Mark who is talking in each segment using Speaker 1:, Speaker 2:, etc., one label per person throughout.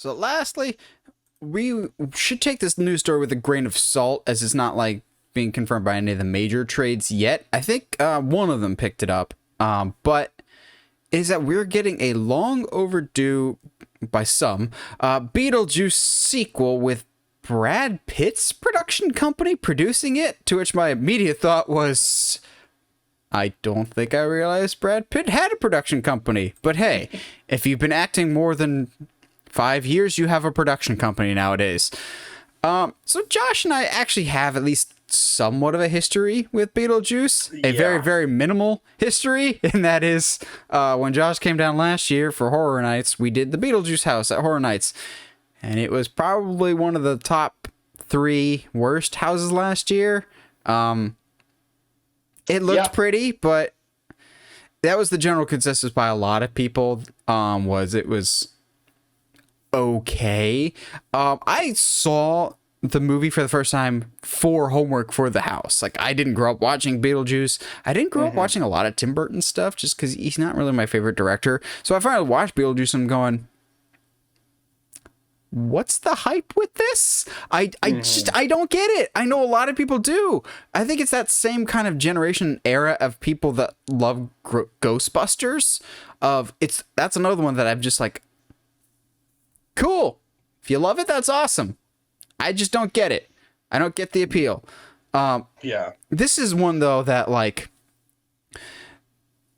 Speaker 1: So lastly, we should take this news story with a grain of salt, as it's not like being confirmed by any of the major trades yet. I think one of them picked it up, but is that we're getting a long overdue, by some, Beetlejuice sequel with Brad Pitt's production company producing it, to which my immediate thought was, I don't think I realized Brad Pitt had a production company. But hey, if you've been acting more than 5 years, you have a production company nowadays. So Josh and I actually have at least somewhat of a history with Beetlejuice. A very, very minimal history. And that is, when Josh came down last year for Horror Nights, we did the Beetlejuice house at Horror Nights. And it was probably one of the top 3 worst houses last year. It looked pretty, but that was the general consensus by a lot of people, was it was okay. I saw the movie for the first time for homework for the house. Like, I didn't grow up watching Beetlejuice. I didn't grow up watching a lot of Tim Burton stuff just because he's not really my favorite director. So I finally watched Beetlejuice and I'm going, what's the hype with this? I don't get it. I know a lot of people do. I think it's that same kind of generation era of people that love Ghostbusters. That's another one that I'm just like, cool. If you love it, that's awesome. I just don't get it. I don't get the appeal. This is one though that, like,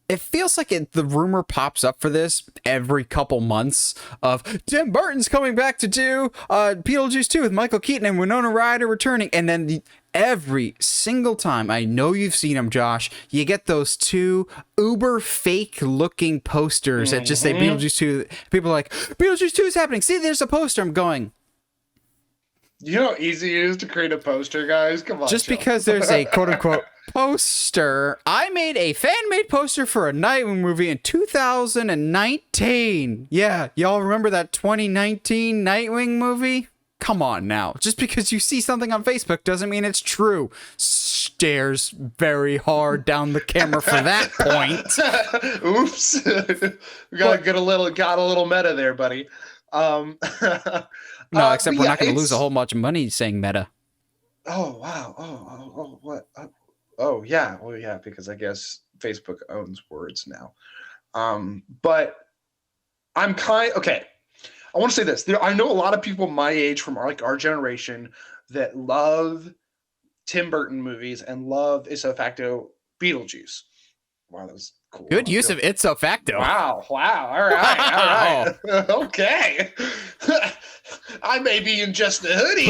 Speaker 1: it feels like the rumor pops up for this every couple months of Tim Burton's coming back to do Beetlejuice 2 with Michael Keaton and Winona Ryder returning. And then every single time, I know you've seen them, Josh, you get those 2 uber fake looking posters that just say Beetlejuice 2. People are like, Beetlejuice 2 is happening. See, there's a poster. I'm going,
Speaker 2: you know how easy it is to create a poster, guys? Come on.
Speaker 1: Just because there's a quote-unquote poster. I made a fan-made poster for a Nightwing movie in 2019. Yeah, y'all remember that 2019 Nightwing movie? Come on now. Just because you see something on Facebook doesn't mean it's true. Stares very hard down the camera for that point.
Speaker 2: Oops. We got a little meta there, buddy.
Speaker 1: No, except we're not going to lose a whole bunch of money saying meta.
Speaker 2: Oh, wow. Oh, what? Oh, yeah. Well, yeah, because I guess Facebook owns words now. But I'm okay. I want to say this. I know a lot of people my age from our generation that love Tim Burton movies and love ipso facto Beetlejuice. Wow, that was cool.
Speaker 1: Good use of ipso facto.
Speaker 2: Wow. All right. Okay. I may be in just a hoodie,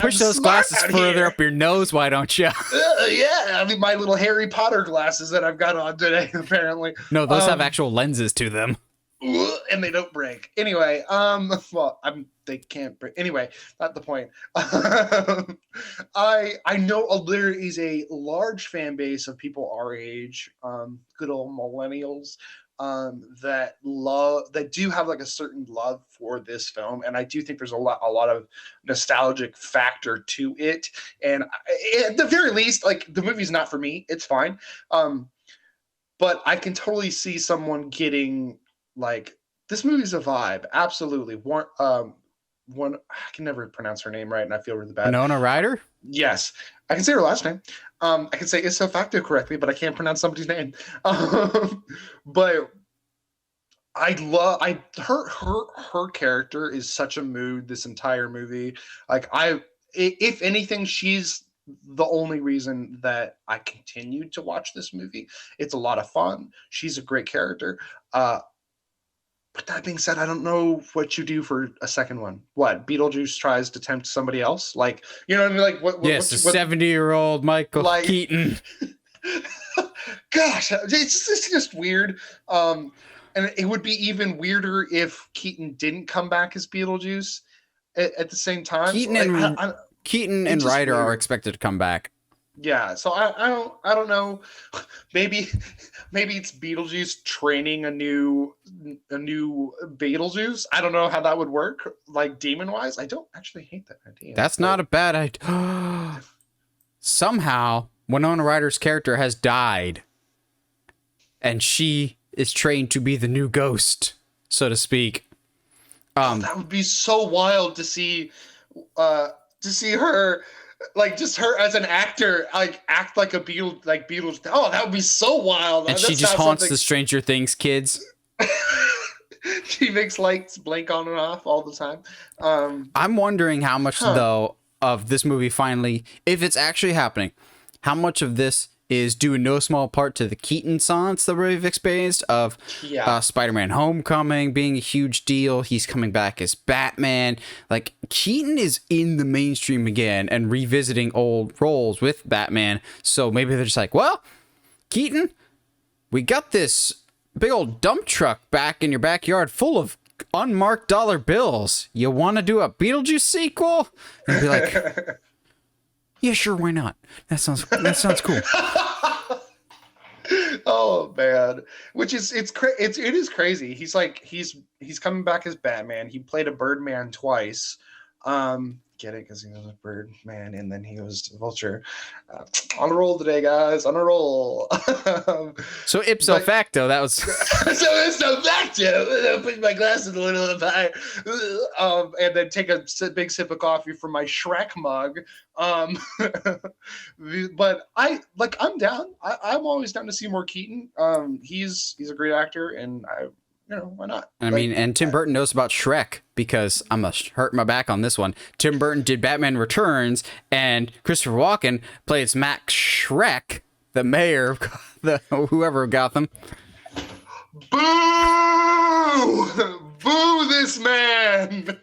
Speaker 1: push those glasses further up your nose, why don't you?
Speaker 2: I mean, my little Harry Potter glasses that I've got on today, apparently.
Speaker 1: No, those have actual lenses to them.
Speaker 2: And they don't break. Anyway, they can't break. Anyway, not the point. I know there is a large fan base of people our age, good old millennials, that do have like a certain love for this film, and I do think there's a lot of nostalgic factor to it. And at the very least, like, the movie's not for me. It's fine, but I can totally see someone getting, like, this movie's a vibe. Absolutely. One, I can never pronounce her name right, and I feel really bad.
Speaker 1: Winona Ryder?
Speaker 2: Yes. I can say her last name. I can say ipso facto correctly, but I can't pronounce somebody's name. But I love her character is such a mood this entire movie. Like, if anything, she's the only reason that I continue to watch this movie. It's a lot of fun. She's a great character. But that being said, I don't know what you do for a second one. What, Beetlejuice tries to tempt somebody else? Like, you know what I mean? Like, what?
Speaker 1: Yes, a 70-year-old Michael Keaton.
Speaker 2: Gosh, it's just weird. And it would be even weirder if Keaton didn't come back as Beetlejuice at the same time.
Speaker 1: Keaton and Ryder are expected to come back.
Speaker 2: Yeah, so I don't know. Maybe it's Beetlejuice training a new Beetlejuice. I don't know how that would work, like, demon wise. I don't actually hate that idea.
Speaker 1: That's not a bad idea. Somehow Winona Ryder's character has died, and she is trained to be the new ghost, so to speak.
Speaker 2: That would be so wild to see her, like, just her as an actor, like, act like a Beetlejuice. Oh, that would be so wild.
Speaker 1: And
Speaker 2: That's
Speaker 1: she just
Speaker 2: not
Speaker 1: haunts
Speaker 2: something.
Speaker 1: the Stranger Things kids.
Speaker 2: She makes lights blink on and off all the time.
Speaker 1: I'm wondering how much, though, of this movie finally, if it's actually happening, how much of this is due in no small part to the Keaton science that we've experienced of Spider-Man Homecoming being a huge deal. He's coming back as Batman. Like, Keaton is in the mainstream again and revisiting old roles with Batman. So maybe they're just like, well, Keaton, we got this big old dump truck back in your backyard full of unmarked dollar bills. You want to do a Beetlejuice sequel? And be like, yeah, sure, why not? That sounds cool.
Speaker 2: Oh man, which is it is crazy. He's like he's coming back as Batman. He played a Birdman twice. Get it? Because he was a Birdman and then he was Vulture. On a roll today, guys. On a roll.
Speaker 1: So ipso facto, that was.
Speaker 2: So ipso facto, put my glasses a little bit higher, and then take a big sip of coffee from my Shrek mug. But I'm down. I'm always down to see more Keaton. He's a great actor, and why not?
Speaker 1: I mean, and Tim Burton knows about Shrek because I'm gonna hurt my back on this one. Tim Burton did Batman Returns, and Christopher Walken plays Max Shrek, the mayor of whoever of Gotham.
Speaker 2: Boo! Boo this man!